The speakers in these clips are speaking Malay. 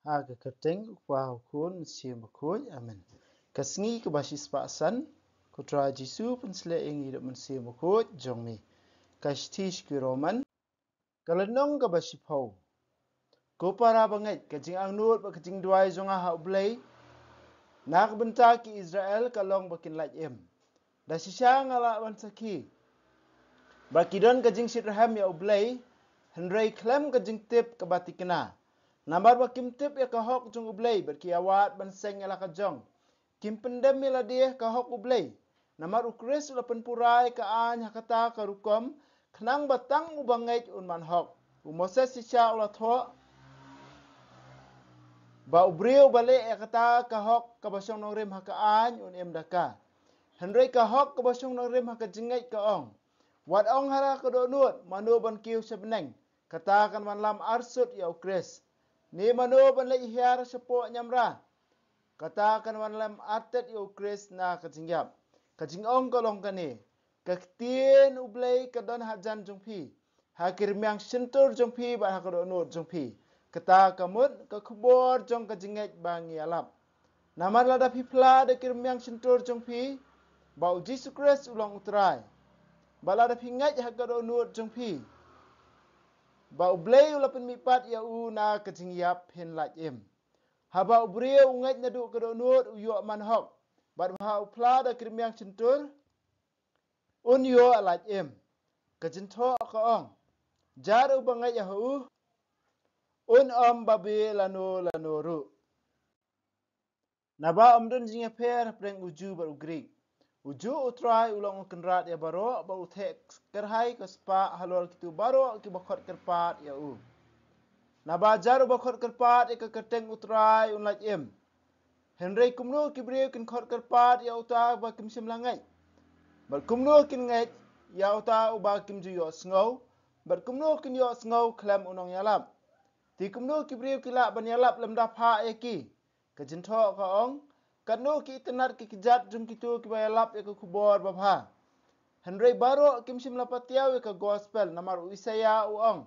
Aga kateng kwa kun siam bakoi amen. Kasngi ke basis pasan kutra Jisu pensle ingi dok men siam bakoi jong mi. Kashtish ki Roman kalenong ke basipau. Ko para bangai kajing angnut ba kajing duai zonga ha ublay. Nak benta ki Israel kalong bakin laj em. Da sisya ngala bansaki. Bakidon kajing sitraham ya ublay. Henry klem kajing tip ke batikena. Nambar ba kim tip ya kahok jong ublay berkiawat ban seng ya lakajong. Kim pendem ya dia kahok ublay. Namar ukris ula penpurai ka an hakata ka rukom knang batang ubangait un manhok. Umoses sisya ula tho ba ubriu balik ya kata kahok ka basong nong rim haka an un em daka. Henry kahok ka basong nong rim haka jingait ka ong. Wat ong hara ka do nuot manu ban kiu sebeneng. Katakan man lam arsut ya ukris. Ni manu ban le hiar sepo nyamra. Katakan man lam atet ya ukris na kajingyap. Kajing ong kolong kani. Kaktien ublay kadon hajan jongpi. Hakir miang sentur jongpi ba hakado nuot jongpi. Kata kamut ke kubur jong kajinget bangi alap. Namar lada pipla de kirmiang sentur jongpi. Bau Jisu Kris ulang utrai. Balada pingat hakado nuot jongpi. Bau blay ulapan mipat ya na kajingyap hen laj em. Haba ubriya ungat nadu kado nuot uyok manhok. Bad maha upla de kirmiang sentur. Unyo laj em. Kajinto ka ong. Jar ubangat ya om babi lano ru. Naba omdun jinga per preng uju bar ugrik. Uju utrai ulang kenrat ya baro ba utek kerhai ke spa halol kitu baro ki bakot kerpat ya u. Naba jaru bakot kerpat ya ke keteng utrai unlaj em. Henry kumnu kibriu kin kot kerpat ya uta ba kim sim langai. Bar kumnu kin ngai ya uta uba kim ju yo sngau. Bar kumnu kin yo sngau klem unong yalap. Ti kumnu kibriu kila ban yalap lem dapha ya ki. Kajinto ka ong. Kanu ki tenat ki kijat jum kitu ki bayalap ya ke kubor babha. Henry baro kim sim lapatiaw ya ke gospel namar Isaya uong.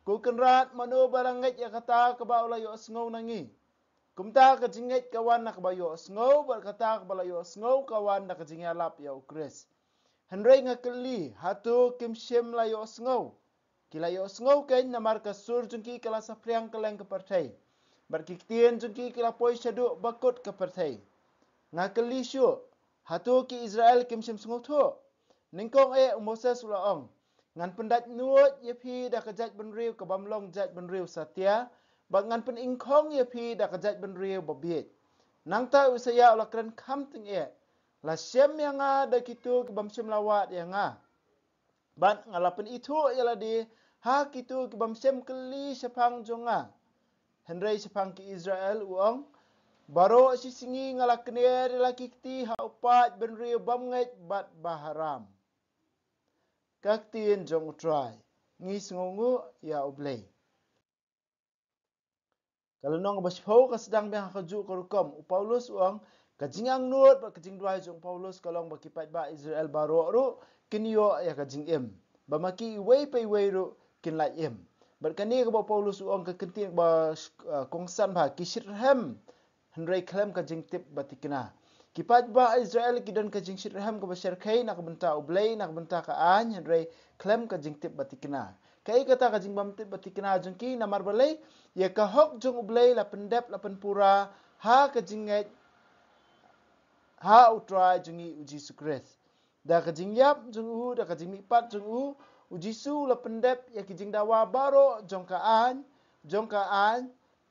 Ku kenrat manu baranget ya kata ke baula yo sngau nangi. Kumta ke jinget kawan nak bayo sngau berkata ke bala yo sngau kawan nak jingalap ya ukris. Henry ngakeli hatu kim sim la yo sngau. Kila yo sngau ken namar ke sur jungki kala sapriang keleng ke partai. Berkiktien jungki kila poi syaduk bakut ke partai. Ngakeli syu hatu ki Israel kim sim sngau tho. Ningkong Moses ulaong. Ngan pendat nuot ye pi da kejat benriu ke bamlong jat benriu satya. Bak ngan pen ingkong ye pi da kejat benriu babiet. Nang ta usaya ula keren kam ting La syem yang da kitu ke bamsim lawat yang Ban ngalapen itu ialah di ha kitu ke bamsim keli sepang jonga. Henry sepang ki Israel uong. Baro si singi ngalak kenir laki kti ha upat benriu bamnget bat baharam. Kaktien jong utrai. Ngis ngungu ya ublay. Kalau nong basipau ka sedang biang kaju korukom. Paulus uang kajingang nuot ba kajing duai jong Paulus kalong bakipat ba Israel baro ru kinyo ya kajing em. Bamaki iway pa iway ru kinlai em. Berkani ka ba Paulus uang kekenting ba kongsan ba kisirhem. Henry klem kajing tip batikina. Kipat ba Israel kidan kajing sirhem ka basyar kay nak benta ublay nak benta ka an Henry klem kajing tip batikina. Kay kata kajing bam tip batikina jengki namar balay ya kahok jong ublay la pendep la penpura ha kajinget ha utrai jengi uji sukres. Da kajing yap jong u da kajing mipat jong u uji su la pendep ya kajing dawa baro jong ka an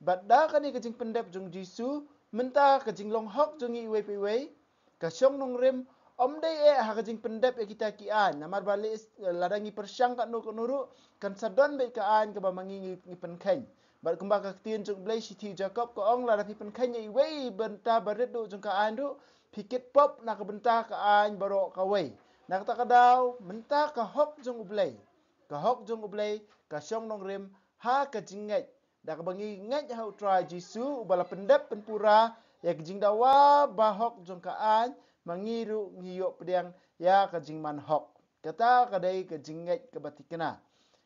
badda kani kajing pendep jong jisu menta kajing long hok jongi iwe piwe ka syong nong rim om dai ha kajing pendep ya kita ki an namar balik ladangi persyang kat nuru kan sadon be ka an ka ba mangi ngi pen khain bar kembang ka tien jong blai siti Jacob ko ong la pi pen khain iwe benta baret do jong ka an du pikit pop nak benta ka an baro ka wei nak ta ka daw menta ka hok jong ublai ka syong nong rim ha kajing ngai dak bangi ngat hau try Jisu bala pendep penpura ya kajing dawa bahok jong kaan mangiru ngiyok pedang ya kajing manhok kata kadai kajing ngat kebatikena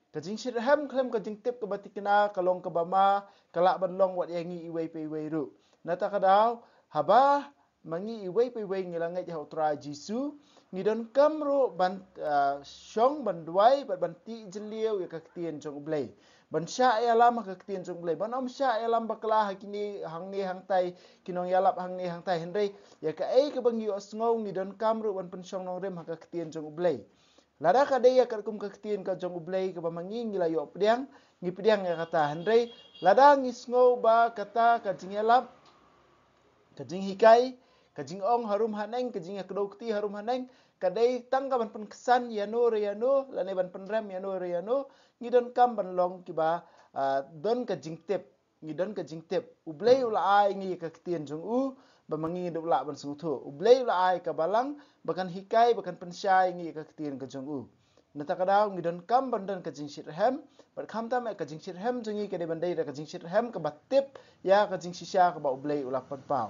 Kajing shirham klem kajing tip ke batikna kalong ke bama kalak banlong wat yangi iwei pe iwei ru. Nata kadau haba mangi iwei pe iwei ngilangai jau tra Jisu ngidon kamru ban syong banduai banti jeliu ya kaktian jong blai. Ban sya ya lam kaktian jong blai. Ban om sya ya lam bakla hakini hangi hangtai kinong yalap hangi hangtai hendai ya ka ai ke bangi osngau ngidon kamru ban pensyong nong rem kaktian jong blai. Lada kadai ya kum kaktian ka jong ublay ka bamangi ngila yo pediang ngi pediang ya kata hendrai lada ngisngo ba kata kajing yalap kajing hikai kajing ong harum haneng kajing yakdokti harum haneng kadai tangga ban penkesan yano lane ban penrem yano ngidon kam ban long kiba don kajing tip ngidon kajing tip ublay ula ai ngi kaktian jong u bamangi duk la ban sungthu ublay ula ai ka balang bahkan hikai bahkan pensyai ngi kaktian ka jong u nata kadau ngidon kam bandan kajing shirhem bar kham tam kajing shirhem jongi ke de bandai da kajing shirhem ka batip ya kajing shisha ka ba ublay ula pan pau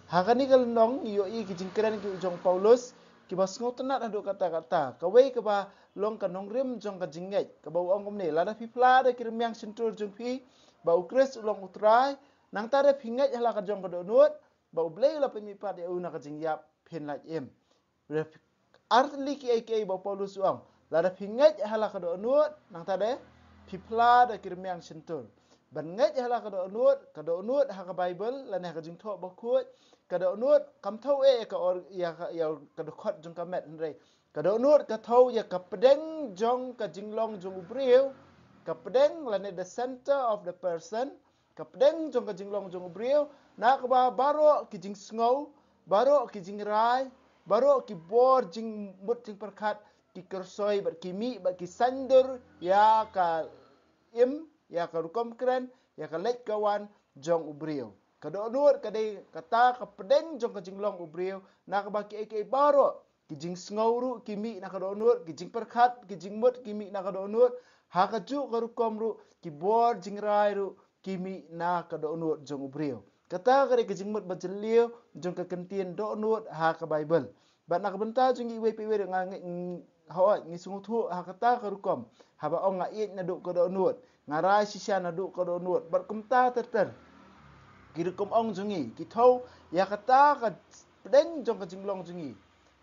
hakani kal nong yo i kajing keren ki ujong Paulus ki bas ngotenat adu kata-kata kawai ka ba long ka nong rim jong kajing ngai ka ba ong komne lada pi pla da kirmyang sentul jong pi ba ukres ulong utrai nang ta da pingai hala ka jong ka do nut ba ublay ula pemipat ya una kajing yap pin laj em artli ki ai ba Paulus uang lada pingai hala ka do nut nang ta de pipla da kirmyang sentul ban ngai hala ka do nut ha ka Bible la ne ka jing tho ba khut ka do nut kam thau e ka or ya ka do khot jong ka met ndrei ka do nut ka thau ya ka pedeng jong ka jing long jong ubriu ka pedeng la ne the center of the person ka pedeng jong ka jing long jong ubriu na ka ba baro ki jing sngo baro ki jing rai baro ki bor jing mut jing perkhat ki kersoi bar kimi bar ki sandur ya ka im ya ka rukom kren ya ka lek kawan jong ubriu ka do nur ka dei kata ka pedeng jong ka jinglong ubriu na ka ba ki ke baro ki jing sngouru kimi na ka do nur ki jing perkhat ki jing mut kimi na ka do nur ha ka ju ka rukom ru ki bor jing rai ru kimi na ka do nur jong ubriu kata ka ki jing mut ba jeliu jong ka kentien do nur ha ka Bible ba na ka benta jong i we pe we nga hawa ngi sungu thu ha kata ka rukom ha ba ong nga i na do ka do nur ngarai shisha na du ko do nuot bar kumta ter kiri kum ong jungi ki thau ya kata ka pedeng jong ka jinglong jungi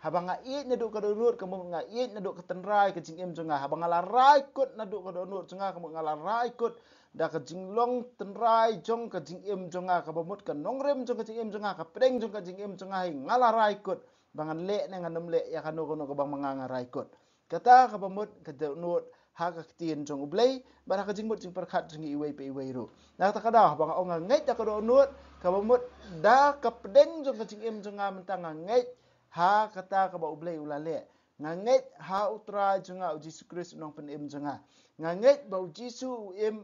habang ai na du ka do nuot kamu nga i na du ka tenrai ka jingem jonga habang ala rai kut na du ka do nuot jonga kamu ngala rai kut da ka jinglong tenrai jong ka jingem jonga ka bomut ka nongrem jong ka jingem jonga ka pedeng jong ka jingem jonga hi ngala rai kut bangan le ne nganam le ya kanu kono ka bang manga rai kut kata ka bomut ka do nuot ha ka tien jong ublay bar ka jingmut jing perkhat jing iwei pe iwei ru na ta kada bang ong ngai ta ka do nut ka bomut da ka pedeng jong ka jing em jong nga mentang ngai ha kata ka ba ublay ulale ngai ha utra jong a Jesus Christ nong pen em jong a ngai ba Jisu em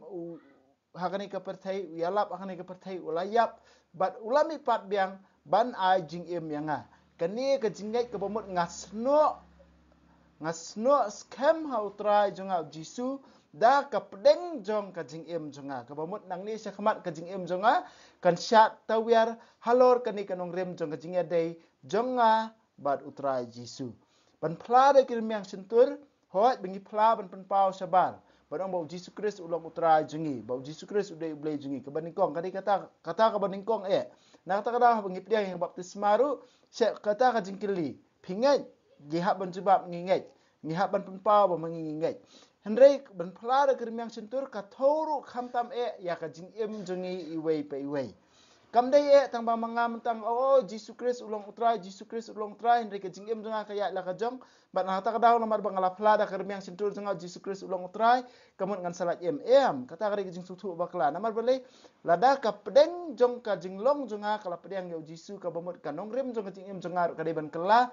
ha ka ni ka perthai yalap ha ka ni ka perthai ulayap bat ulami pat biang ban ai jing em yanga kani ka jingai ka bomut ngasno scam hau try jonga Jisu da ka pedeng jong ka jing em jonga ka bamut nang ni sakmat ka jing em jonga kan syat tawiar halor kani kanong rem jong ka jing dei jonga bad utrai Jisu ban phla de kirmyang sentur hot bengi phla ban penpau sabar ban bau Jisu Christ ulong utrai jongi bau Jisu Christ udai ublei jongi ka baningkong kani kata ka baningkong na kata kada bengi pediang yang baptismaru se kata ka jingkili pingai gihat ban sebab ngingai ngihat ban penpau ba mengingai hendrei ban phla de kirmyang sentur ka thoru khamtam ya ka jing em jongi iwei pe iwei kam dei tang ba mangam tang Jesus Christ ulong utrai Jesus Christ ulong utrai hendrei ka jing em jonga ka ya la ka jong ban hata ka daw lamar bangala phla da kirmyang sentur jonga Jesus Christ ulong utrai kamut ngan salat kata ka jing suthu bakla namar balai lada ka pedeng jong ka jing long jonga kala pedeng yo Jesus ka bamut ka nongrem jong ka jing em jonga ka dei ban kala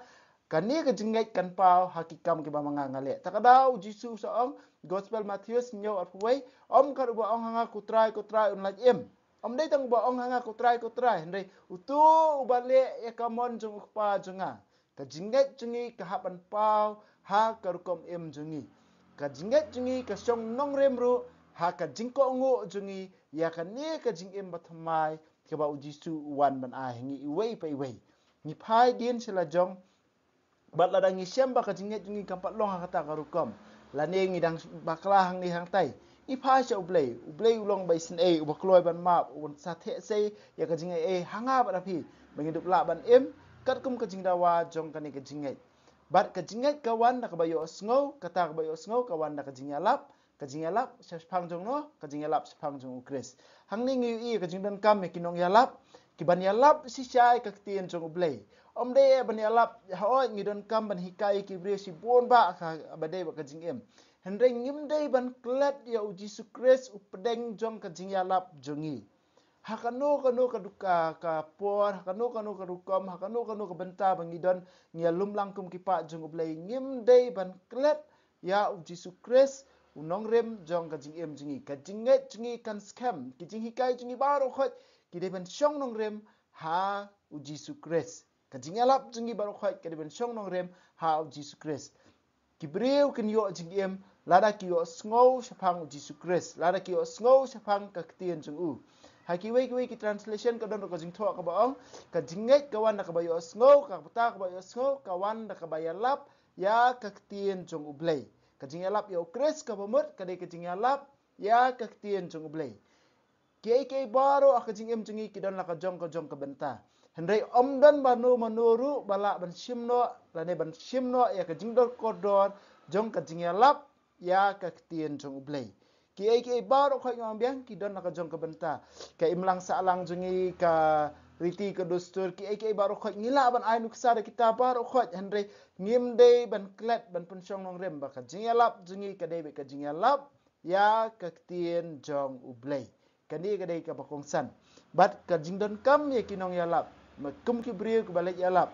kani ka jingai kan pau hakikam ke bamanga ngale takadau Jisu saong Gospel Matthews nyo apway om ka ba ong hanga kutrai unlaj om dei tang ba ong hanga kutrai hendai utu ubale ya kamon jong ukpa jonga ka jingai jungi ka hapan pau ha ka rukom jungi ka jingai jungi ka song nongrem ru ha ka jingko ngo jungi ya ka ni ka jing bathamai ke ba Jisu wan ban a hingi iwei pe iwei ni pai din sila jong bat ladang isiam ba ka jinget jungi kampat long kata karukom lani ngidang bakla hang ni hang tai ni pha cha ublei ulong bai sin e ubakloi ban map un sa the sei ya ka jing e hanga ba phi bangidup la ban em kat kum ka jing dawa jong ka ni ka jing bat ka jing ka wan na ka bayo sngo kata ka bayo sngo ka wan na ka jing lap ka jing lap sepang jong no ka jing lap sepang jong ukris hang ni ngi ka jing dan kam me kinong ya lap ki ban ya lap si chai ka tien jong ublei om de ban ya lap ha ngi don kam ban hikai ki bre si bon ba ka ba de ba ka jing em Hendai ngim dai ban klet ya u Jesu Christ u pedeng jong ka jing ya lap jongi. Hakano kano ka duka ka por, hakano kano ka dukom, hakano kano ka benta bangidon ngia lumlang kum kipa jong ublay ngim dai ban klet ya u Jesu Christ u nongrem jong ka jing em jongi. Ka jinget jongi kan scam, ki jing hikai jongi baro khot, ki dai ban syong nongrem ha u Jesu Christ. Ka jing ya lap jongi baro khot, ki dai ban syong nongrem ha u Jesu Christ. Kibreu kin yo jing em lada ki yo sngo shapang Jesu Christ lada ki yo sngo shapang ka ktien jung u ha ki wei ki translation ka don ko jing tho ka baong ka jinget ka wan ka ba yo sngo ka pata ka ba yo sngo ka wan ka ba ya lap ya ka ktien jung u blei ka jing ya lap yo Christ ka bomut ka de ka jing ya lap ya ka ktien jung u blei ke baro ka jing em jungi ki don la ka jong ka benta Hendai omdan banu manuru bala ban shimno lane ban shimno ya ka jingdor kodor jong ka jingya lap ya ka ktien jong ublei ki baro khoi ngam biang ki don ka jong ka benta ka imlang salang jungi ka riti ka dustur ki baro khoi ngila ban ai nuksa kita baro khoi hendai ngim dei ban klet ban punsyong nong rem ba ka jingya lap jungi ka dei ka jingya lap ya ka ktien jong ublei kani ka dei ka bakongsan bat ka jingdon kam ye kinong ya lap kum ki brio ku balik yalap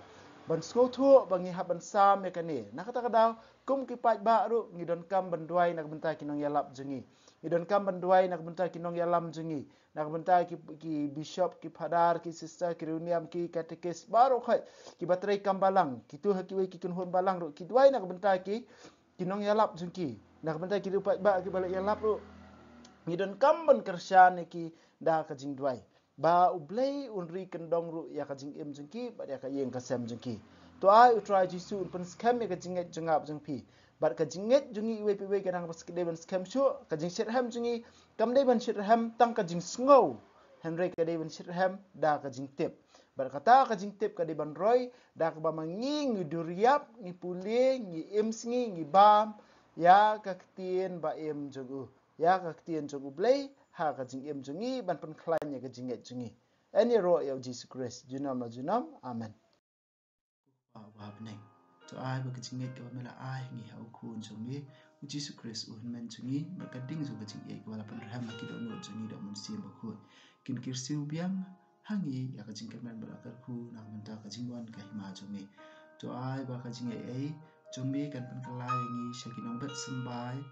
ban sko thu bangi ha ban sam me kani nak kata kadaw kum ki pai ba ru ngidon kam ban duai nak benta kinong yalap jungi ngidon kam ban duai nak benta kinong yalam jungi nak benta ki bishop ki padar ki sister ki runiam ki katekis baru khat ki batrai kam balang ki tu ha ki wei ki kun hon balang ru ki duai nak benta ki kinong yalap jungi nak benta ki pai ba ki balik yalap ru ngidon kam ban kersyane ki da ka jing duai ba ublei unri kendong ru ya ka jing em jengki ba ya ka yeng ka sem jengki to ai utrai jisu un pen scam ya ka jinget jengap jengpi ba ka jinget jungi we pi we ka nang pas ke ben scam shu ka jing shirham jungi kam dei ban shirham tang ka jing sngo henry ka dei ban shirham da ka jing tip ba ka ta ka jing tip ka dei ban roy da ka ba mangi ngi duriap ngi puli ngi em sngi ngi bam ya ka ktien ba em jogu ya ka ktien jogu blei ha ka jing em jungi ban pen klan ya ka jinget jungi any ro ya Jesus Christ junam na junam amen wa bneng to ai ba ka jinget ka mela ai ngi ha ku jungi Jesus Christ u men jungi ba ka ding zo ka jing e ka wala pen raham ki do no jungi do mun sim ba ku kin kir siu biang hangi ya ka jing ka men ba ka ku na men ta ka jingwan ka hima jungi to ai ba ka jing e jungi kan pen kalai ngi shakinong bet sembai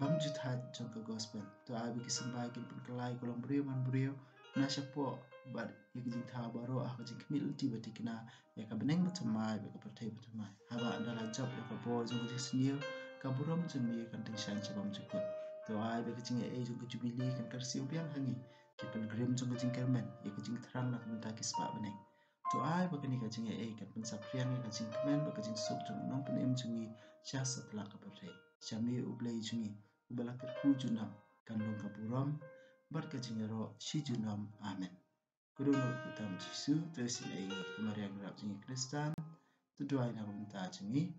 bam juthat jong ka gospel to ai bi kisambai kin pun kalai kolong brio man brio na shapo bar ye jing tha baro a ka jing kmil ti batikna ya ka beneng batamai ba ka pathai batamai haba andala job ya ka bo jong ka snio ka burom jong mi kan ting shan chabam jukut to ai bi ka jing e jong ka jubili kan kar siu biang hangi ki pen grim jong ka jing kermen ye ka jing thrang na kan ta kispa beneng to ai ba ka ni ka jing e kan pen sapriang ye ka jing kemen ba ka jing sok jong nong pen em jungi cha satla ka pathai chami ublei jungi balakir hujunam kandung kapuram barka jingero si junam amen kudono utam jisu tesin ai kemarian rap jingi kristan tuduai na kumta jingi